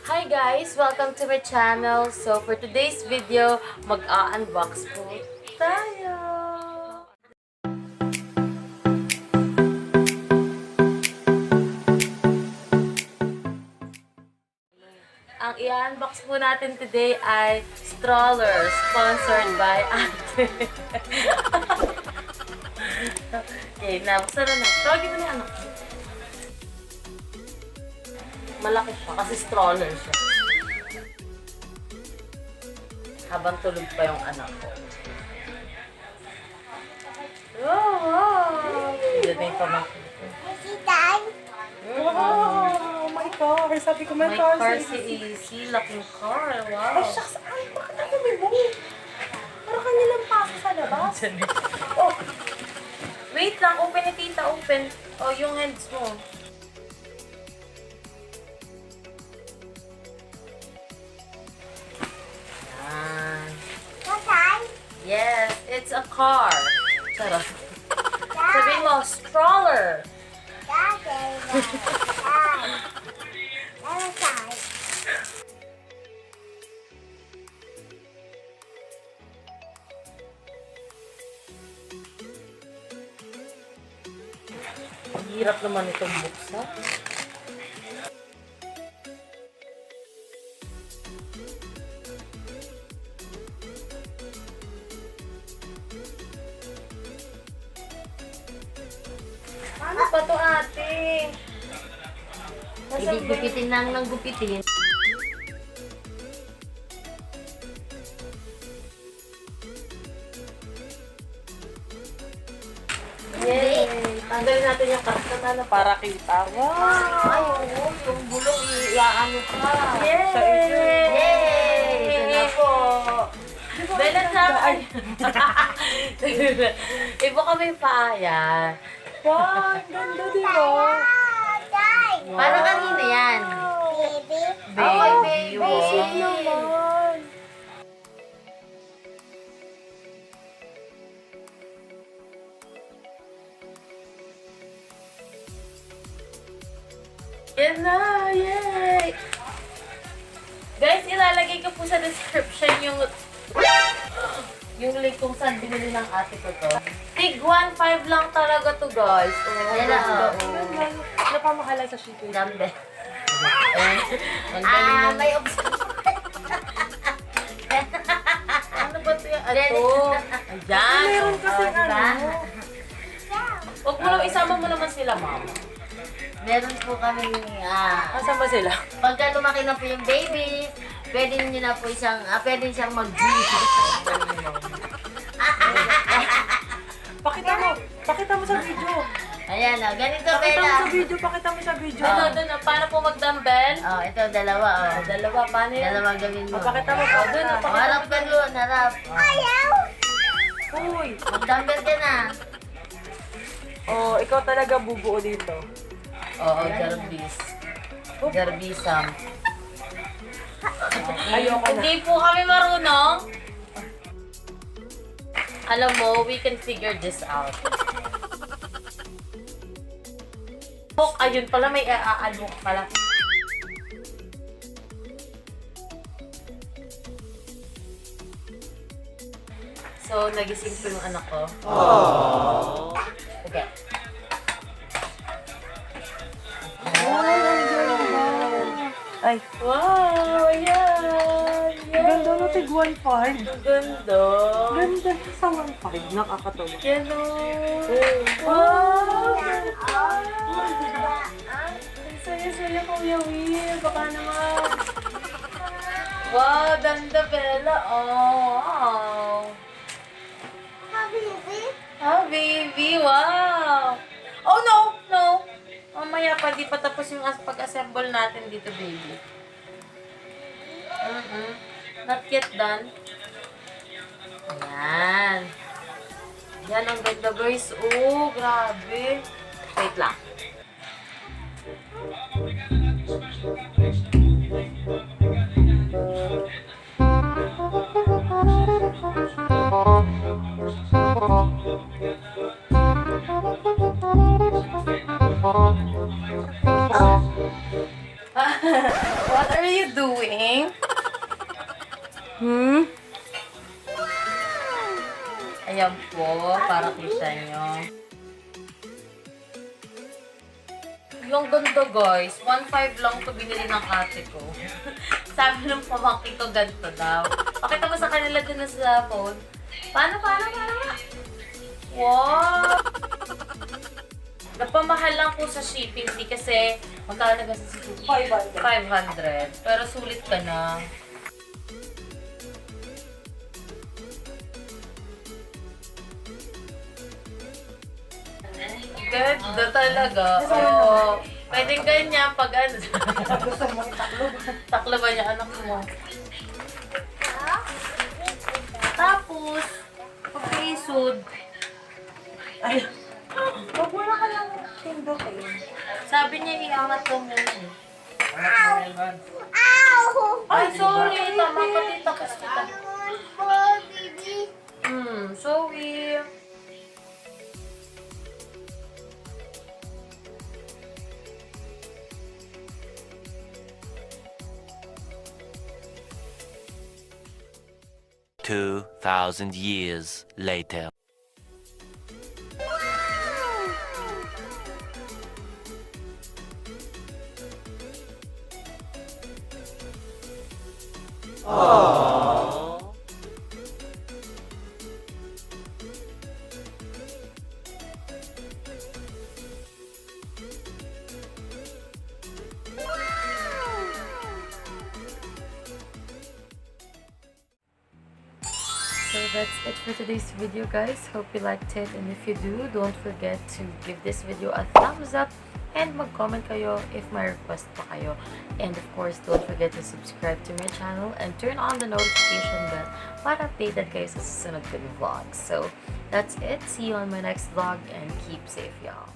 Hi guys! Welcome to my channel. So for today's video, mag-a-unbox po tayo. Ang i-unbox po natin today ay stroller sponsored by Ate. Okay, nabuksan na. Tawagin mo na yung anak. Malaki siya kasi stroller siya. Habang tulog pa yung anak ko. Wow! Yan na yung pamangkin ko. Wow! My car! Sabi ko, My car si Easy. Laking car. Wow! Ay, shucks! Ay, bakit ang dumi mo? Parang kanilang paso sa labas. Oh! Wait lang. Open ni tita. Open. Oh, yung hands mo. Yes, it's a car. Charot. Sabihin mo, stroller. Ang hirap naman itong buksan. Ano pa to, ate? Hindi gupitin lang ng gupitin. Yay! Tanggalin natin yung kaskat ano para kita. Wow! Ay, oo, yung bulong iaano ka. Yay! Yay! Ito na po. Bella sa akin. Ibo kami paaya. Wow! Ang ganda, di ba? Para kanina yan. Baby. Baby. Sweet naman. Yan na! Yay! Guys, ilalagay ko po sa description yung link kung saan binili ng ate ko to. Tig 1.5 lang talaga to, guys. Oh, Yan na, ganda, Ano pa mahalay sa shipping? Dumbbell. Ang galing yung... May obscure. Ano ba ito yung ato? Ayan. Meron kasi Oh, diba? ano. Huwag mo lang, isama mo naman sila, mama. Meron po kami, Asan ba sila? pagka lumaki na po yung baby, pwede nyo na po pwede siyang mag-gym. Pakita mo sa video. Ayan o, ganito Pakita mo Bella. sa video, pakita mo sa video. Doon, paano po mag-dumbbell? Oh, ito dalawa oh. Dalawa, paano yun? Dalawa gawin mo. Pakita mo, Doon, pakita. pakita. Harap ka doon, harap. Uy! Mag-dumbbell ka na. Oh, ikaw talaga bubuo dito. Oo, garbis. Garbisam. Ayoko na. Hindi po kami marunong. Alam mo, we can figure this out. Ayun pala, may aano pala. So, nagising po yung anak ko. Okay. Ay, Wow! Ayan! ganda no, tig 1.5. Ang ganda! Ganda sa 1.5. Nakakatawa. Yan o! Wow! Ang saya-saya Kuya Will. Baka naman. Wow! Ganda Bella. Oh! Wow! Ah, baby! Wow! Oh, no! No! Mamaya pa, di pa tapos yung pag-assemble natin dito, baby. Not yet done. Ayan. Yan, ang ganda, guys. Oh, grabe. Wait lang. What are you doing? Ayan po, para kita nyo. Yung ganda guys, 1.5 lang ito binili ng ate ko. Sabi ng pamangkin ko, ganito daw. Pakita mo sa kanila din na sa phone. Paano? Wow! Napamahal lang po sa shipping fee kasi magkano na sa shipping? 500. Pero sulit ka na. Ganda talaga. Oo. Pwedeng ganyan pag ano. Gusto mo itaklo? Taklo ba niya anak mo? Tapos, pag-isod. Ay, wag mo na ka lang pindutin. Sabi niya iangat ko muna. Ow! Ay, sorry. Tama ka din. Tapos kita. Baby. Sorry. Two 2,000 years later. So that's it for today's video, guys. Hope you liked it, and if you do, don't forget to give this video a thumbs up and mag-comment kayo if may request pa kayo. And of course, don't forget to subscribe to my channel and turn on the notification bell para updated kayo sa susunod ko vlogs. So that's it. See you on my next vlog and keep safe, y'all.